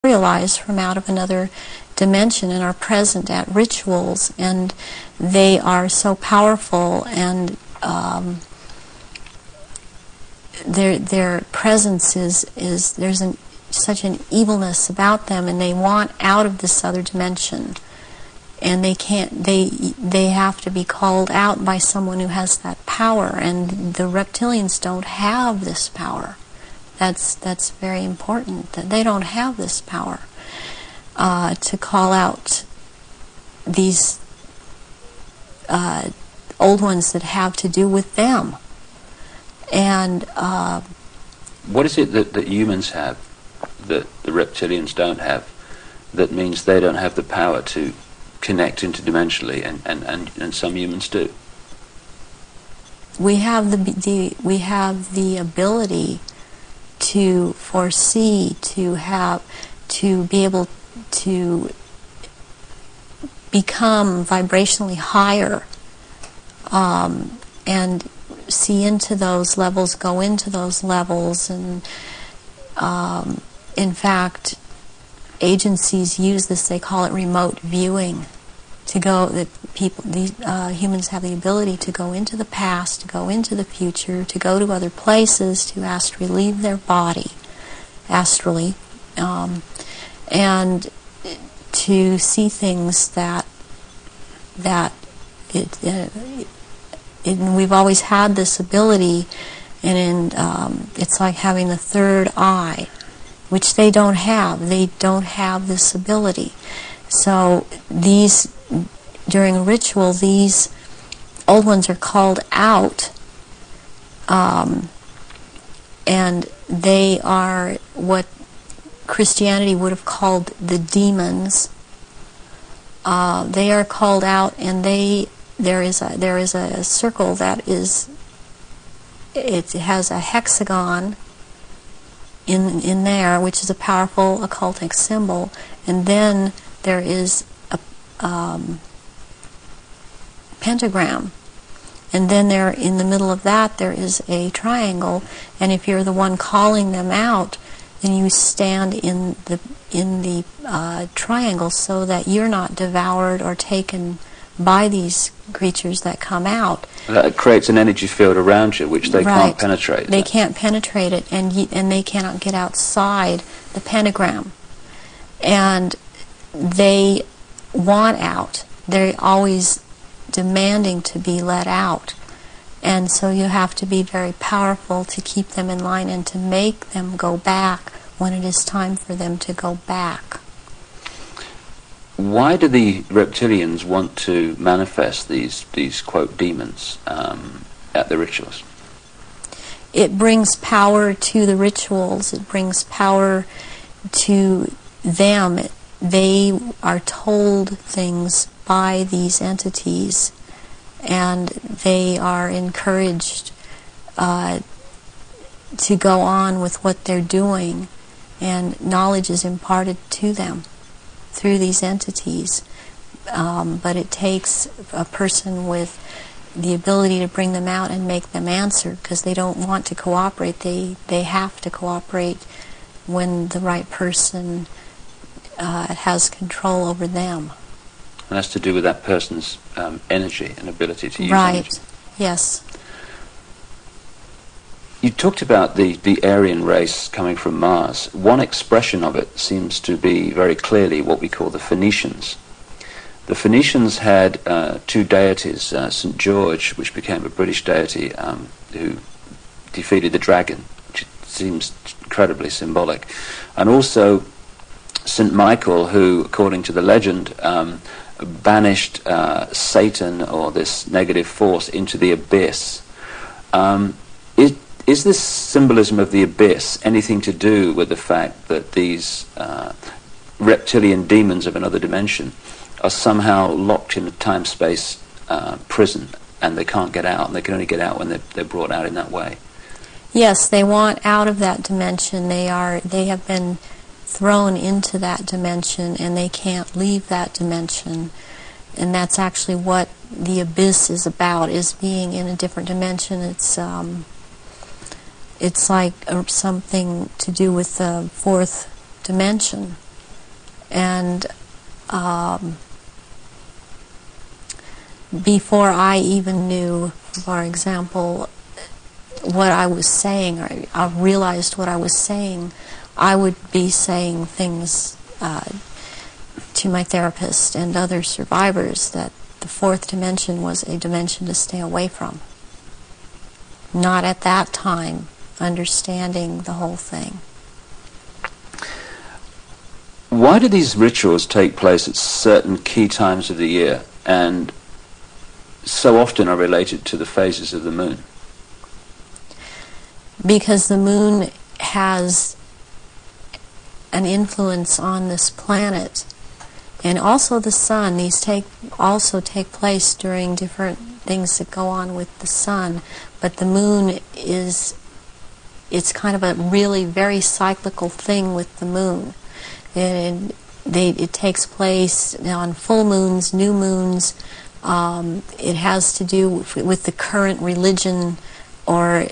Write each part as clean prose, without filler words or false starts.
materialized from out of another dimension and are present at rituals, and they are so powerful, and their presence is there's such an evilness about them, and they want out of this other dimension, and they can't. They have to be called out by someone who has that power, and the reptilians don't have this power. That's very important, that they don't have this power to call out these old ones that have to do with them. And what is it that humans have that the reptilians don't have, that means they don't have the power to connect interdimensionally, and some humans do? We have the ability to foresee, to be able to become vibrationally higher, and see into those levels, go into those levels, and in fact, agencies use this. They call it remote viewing. Humans have the ability to go into the past, to go into the future, to go to other places, to astrally leave their body, astrally, and to see things that we've always had this ability, and it's like having the third eye, which they don't have. They don't have this ability. So during a ritual, these old ones are called out, and they are what Christianity would have called the demons. They are called out, and there is a circle that it has a hexagon in there, which is a powerful occultic symbol, and then there is a pentagram, and then there, in the middle of that, there is a triangle, and if you're the one calling them out, then you stand in the triangle so that you're not devoured or taken by these creatures that come out. That creates an energy field around you, which they can't penetrate. They can't penetrate it, and they cannot get outside the pentagram. And they want out. They're always demanding to be let out. And so you have to be very powerful to keep them in line and to make them go back when it is time for them to go back. Why do the reptilians want to manifest these quote demons at the rituals? It brings power to the rituals. It brings power to them. They are told things by these entities, and they are encouraged to go on with what they're doing, and knowledge is imparted to them through these entities. But it takes a person with the ability to bring them out and make them answer, because they don't want to cooperate. They have to cooperate when the right person has control over them. And that's to do with that person's energy and ability to use energy. Right, yes. You talked about the Aryan race coming from Mars. One expression of it seems to be very clearly what we call the Phoenicians. The Phoenicians had two deities, St. George, which became a British deity, who defeated the dragon, which seems incredibly symbolic, and also St. Michael, who, according to the legend, banished Satan, or this negative force, into the abyss. Is this symbolism of the abyss anything to do with the fact that these reptilian demons of another dimension are somehow locked in a time-space prison, and they can't get out, and they can only get out when they're brought out in that way? Yes, they want out of that dimension. They have been thrown into that dimension, and they can't leave that dimension. And that's actually what the abyss is about, is being in a different dimension. It's like something to do with the fourth dimension. And before I even knew, for example, what I was saying, or I realized what I was saying, I would be saying things to my therapist and other survivors that the fourth dimension was a dimension to stay away from. Not at that time understanding the whole thing. Why do these rituals take place at certain key times of the year and so often are related to the phases of the moon? Because the moon has an influence on this planet, and also the sun. These also take place during different things that go on with the sun, but the moon it's kind of a really very cyclical thing with the moon. And it takes place on full moons, new moons. It has to do with the current religion, or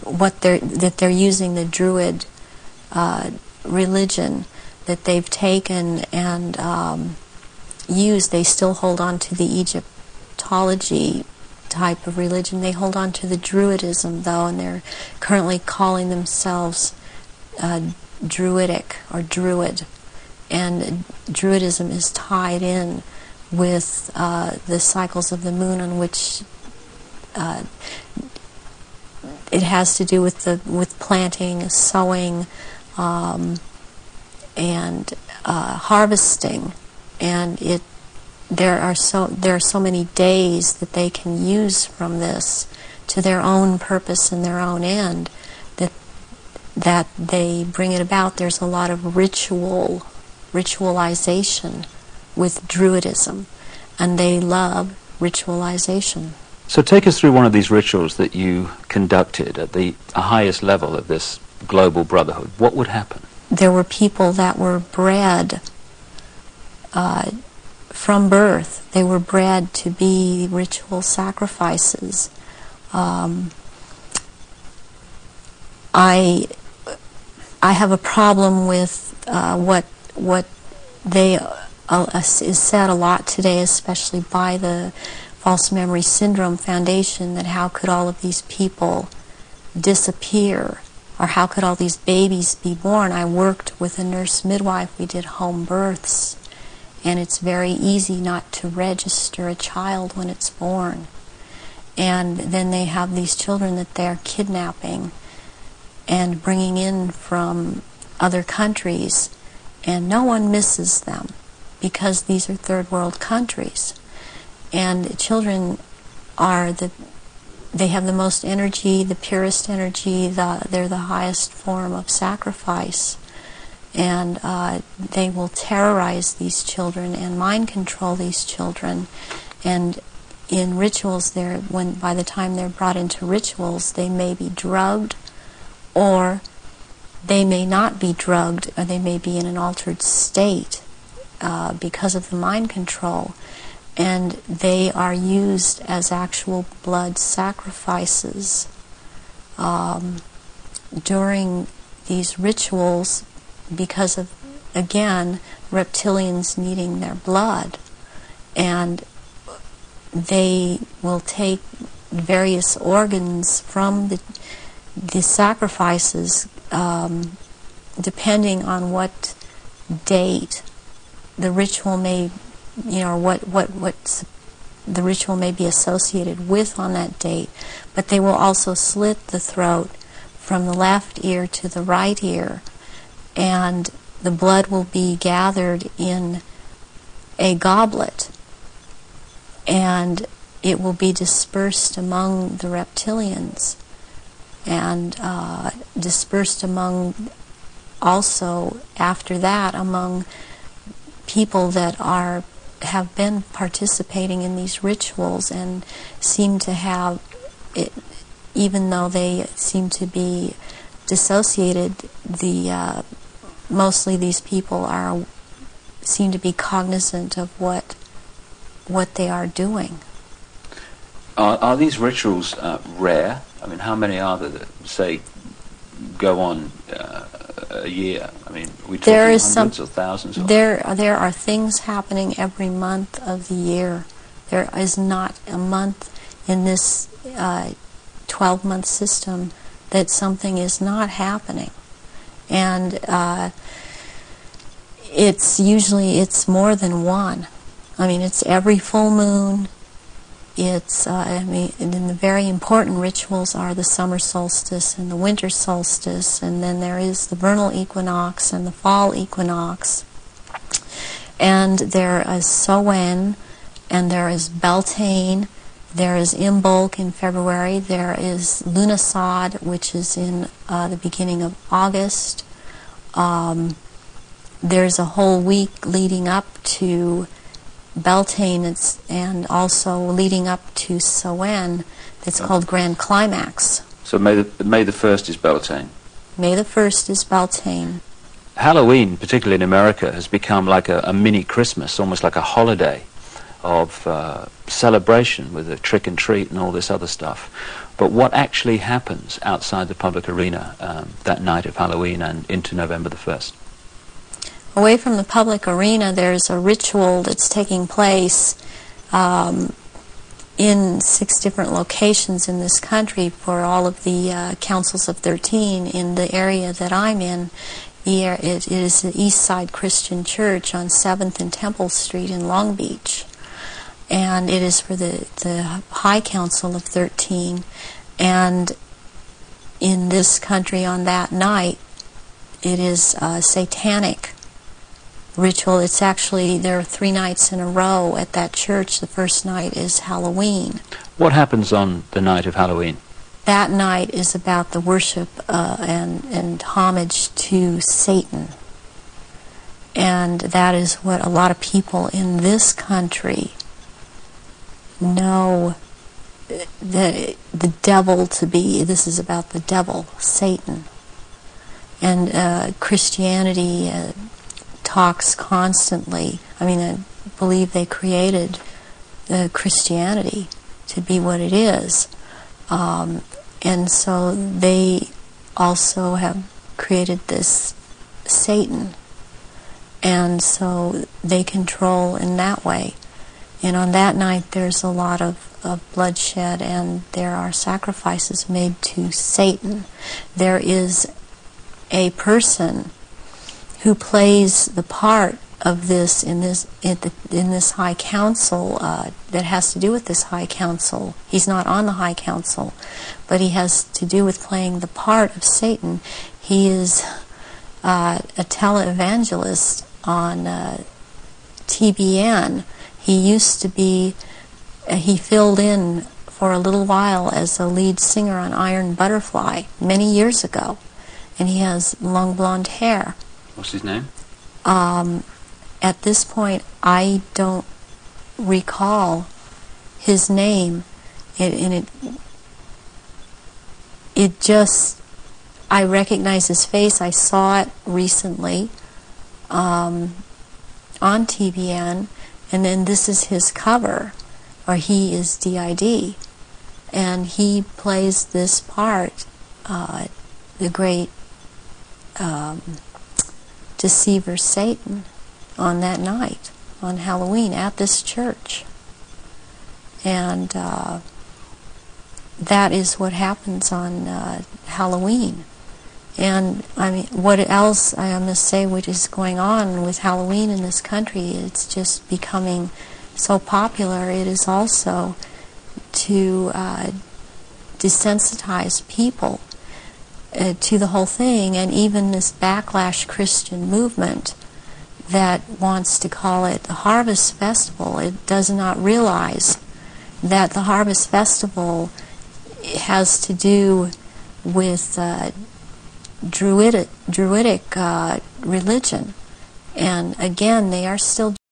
what they're using, the Druid religion that they've taken and used. They still hold on to the Egyptology type of religion. They hold on to the Druidism, though, and they're currently calling themselves Druidic or Druid. And Druidism is tied in with the cycles of the moon, on which it has to do with planting, sowing, and harvesting. And there are so many days that they can use from this to their own purpose and their own end, that they bring it about. There's a lot of ritualization with Druidism, and they love ritualization. So take us through one of these rituals that you conducted at the highest level of this global brotherhood. What would happen? There were people that were bred from birth. They were bred to be ritual sacrifices. I have a problem with what they is said a lot today, especially by the False Memory Syndrome Foundation, that how could all of these people disappear, or how could all these babies be born? I worked with a nurse midwife. We did home births, and it's very easy not to register a child when it's born. And then they have these children that they're kidnapping and bringing in from other countries, and no one misses them because these are third world countries. And children they have the most energy, the purest energy, they're the highest form of sacrifice. And they will terrorize these children and mind control these children. And in rituals, by the time they're brought into rituals, they may be drugged, or they may not be drugged, or they may be in an altered state because of the mind control. And they are used as actual blood sacrifices during these rituals, because of, again, reptilians needing their blood. And they will take various organs from the sacrifices, depending on what date the ritual may, what the ritual may be associated with on that date. But they will also slit the throat from the left ear to the right ear, and the blood will be gathered in a goblet, and it will be dispersed among the reptilians, and dispersed among, also after that, among people that have been participating in these rituals and seem to have it, even though they seem to be dissociated. Mostly these people seem to be cognizant of what they are doing. Are these rituals rare? I mean, how many are there that, say, go on a year? I mean, are we There talking is hundreds or thousands? Or? There are things happening every month of the year. There is not a month in this 12-month system that something is not happening. And it's more than one. I mean, it's every full moon. It's, and then the very important rituals are the summer solstice and the winter solstice, and then there is the vernal equinox and the fall equinox. And there is Samhain, and there is Beltane, there is Imbolc in February, there is Lughnasadh, which is in the beginning of August. There's a whole week leading up to Beltane and also leading up to Samhain that's called Grand Climax. So May the 1st is Beltane. May the 1st is Beltane. Halloween, particularly in America, has become like a mini Christmas, almost like a holiday of celebration with a trick and treat and all this other stuff. But what actually happens outside the public arena that night of Halloween and into November the 1st? Away from the public arena, there's a ritual that's taking place in 6 different locations in this country for all of the councils of 13 in the area that I'm in. It is the East Side Christian Church on 7th and Temple Street in Long Beach. And it is for the High Council of 13. And in this country on that night, it is a satanic ritual. It's actually, there are 3 nights in a row at that church. The first night is Halloween. What happens on the night of Halloween? That night is about the worship and homage to Satan. And that is what a lot of people in this country know the devil to be. This is about the devil, Satan. And Christianity talks constantly. I mean, I believe they created Christianity to be what it is. And so they also have created this Satan. And so they control in that way. And on that night there's a lot of bloodshed, and there are sacrifices made to Satan. There is a person who plays the part of this in this High Council that has to do with this High Council. He's not on the High Council, but he has to do with playing the part of Satan. He is a televangelist on TBN. He used to be, he filled in for a little while as a lead singer on Iron Butterfly many years ago, and he has long blonde hair. What's his name? At this point, I don't recall his name. It just, I recognize his face. I saw it recently on TBN, and then this is his cover, or he is DID, and he plays this part, the great deceiver Satan, on that night, on Halloween, at this church. And that is what happens on Halloween. And I mean, what else I must say, what is going on with Halloween in this country? It's just becoming so popular. It is also to desensitize people to the whole thing, and even this backlash Christian movement that wants to call it the Harvest Festival. It does not realize that the Harvest Festival has to do with Druidic religion. And again, they are still